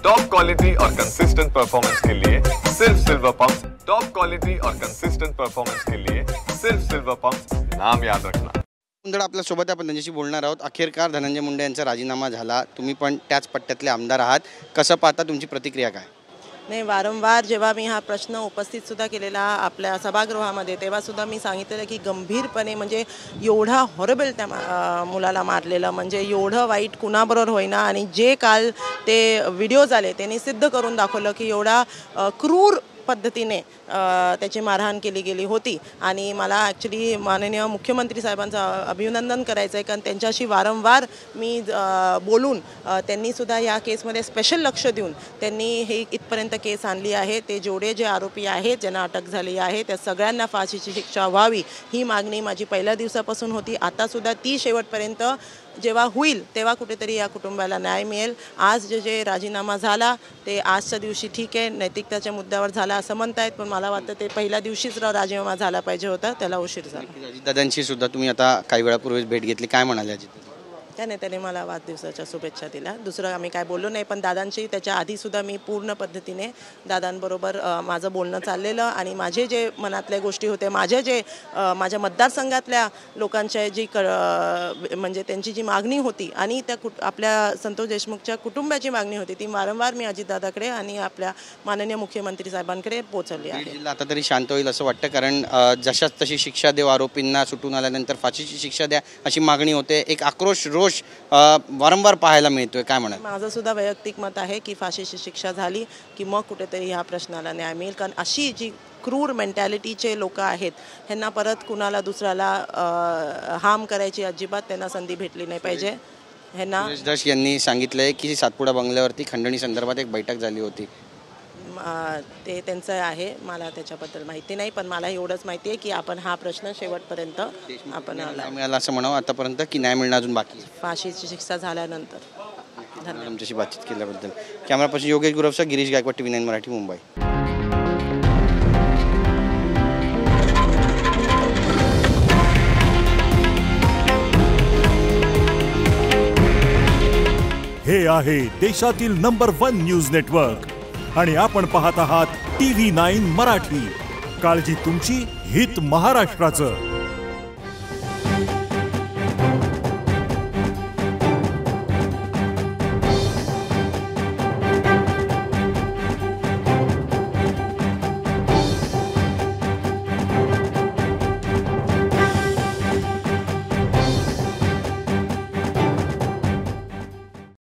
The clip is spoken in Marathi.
टॉप क्वालिटी और कंसिस्टेंट परफॉर्मेंस के लिए सिर्फ सिल्वर पंप्स। टॉप क्वालिटी और कंसिस्टेंट परफॉर्मेंस के लिए सिर्फ सिल्वर पंप्स, नाम याद रखना। मुंदडा आपल्या सोबत आपण त्यांच्याशी बोलणार आहोत। अखेरकार धनंजय मुंडे यांचा राजीनामा झाला, तुम्ही पण त्याच पट्ट्यातले आमदार आहात, कसं पाहता, तुमची प्रतिक्रिया काय? नाही, वारंवार जेव्हा मी हा प्रश्न उपस्थित सुद्धा केलेला आपल्या सभागृहामध्ये, तेव्हा सुद्धा मी सांगितलेलं की गंभीरपणे म्हणजे एवढा हॉरेबल त्या मुलाला मारलेलं, म्हणजे एवढं वाईट कुणाबरोबर होईना, आणि जे काल ते व्हिडिओज आले त्यांनी सिद्ध करून दाखवलं की एवढा क्रूर पद्धतीने त्याची मारहाण केली गेली होती। आणि मला ॲक्च्युली माननीय मुख्यमंत्री साहेबांचं अभिनंदन करायचं आहे, कारण त्यांच्याशी वारंवार मी बोलून त्यांनीसुद्धा या केसमध्ये स्पेशल लक्ष देऊन त्यांनी हे इथपर्यंत केस आणली आहे। ते जेवढे जे आरोपी आहेत, ज्यांना अटक झाली आहे, त्या सगळ्यांना फाशीची शिक्षा व्हावी ही मागणी माझी पहिल्या दिवसापासून होती। आतासुद्धा ती शेवटपर्यंत जेव्हा होईल तेव्हा कुठेतरी या कुटुंबाला न्याय मिळेल। आज जे राजीनामा झाला ते आजच्या दिवशी ठीक आहे, नैतिकतेच्या मुद्द्यावर झाला असं म्हणतायत, पण मला वाटतं ते पहिल्या दिवशीच राजीनामा झाला पाहिजे होता, त्याला उशीर झाला। दादांशी सुद्धा तुम्ही आता काही वेळापूर्वीच भेट घेतली, काय म्हणाले अजित? त्याने मला वाढदिवसाच्या शुभेच्छा दिल्या, दुसरं आम्ही काय बोललो नाही। पण दादांशी त्याच्या आधीसुद्धा मी पूर्ण पद्धतीने दादांबरोबर माझं बोलणं चाललेलं, आणि माझे जे मनातल्या गोष्टी होत्या, माझ्या मतदारसंघातल्या लोकांच्या जी म्हणजे त्यांची जी मागणी होती, आणि त्या आपल्या संतोष देशमुखच्या कुटुंबाची मागणी होती, ती वारंवार मी अजितदादाकडे आणि आपल्या माननीय मुख्यमंत्री साहेबांकडे पोहोचवली आहे। आता तरी शांत होईल असं वाटतं, कारण जशाच तशी शिक्षा देव, आरोपींना सुटून आल्यानंतर फाशीची शिक्षा द्या अशी मागणी होते। एक आक्रोश वारंवार पाहायला मिळतोय, काय म्हणा? माझं सुद्धा वैयक्तिक मत आहे की फाशीची शिक्षा झाली की मग कुठेतरी ह्या प्रश्नाला न्याय मिळेल, कारण अशी जी क्रूर मेंटॅलिटीचे लोक आहेत, ह्यांना परत कुणाला दुसऱ्याला हार्म करायची अजिबात त्यांना संधी भेटली नाही पाहिजे। ह्यांना सुरेश धस यांनी सांगितलंय की सातपुडा बंगल्यावरती खंडणी संदर्भात एक बैठक झाली होती, ते त्यांचं आहे, मला त्याच्याबद्दल माहिती नाही, पण मला एवढंच माहिती आहे की आपण हा प्रश्न शेवटपर्यंत आपण मिळाला असं म्हणावं आतापर्यंत, की न्याय मिळणं अजून बाकी? फाशीची शिक्षा झाल्यानंतर। धन्यवाद आमच्याशी बातचीत केल्याबद्दल। कॅमेरा पर्सन योगेश गुरवसा, गिरीश गायकवाड, TV9 मराठी, मुंबई। हे आहे देशातील नंबर 1 न्यूज नेटवर्क, आणि आपण पाहत आहात TV9 मराठी। काळजी तुमची, हित महाराष्ट्राचं।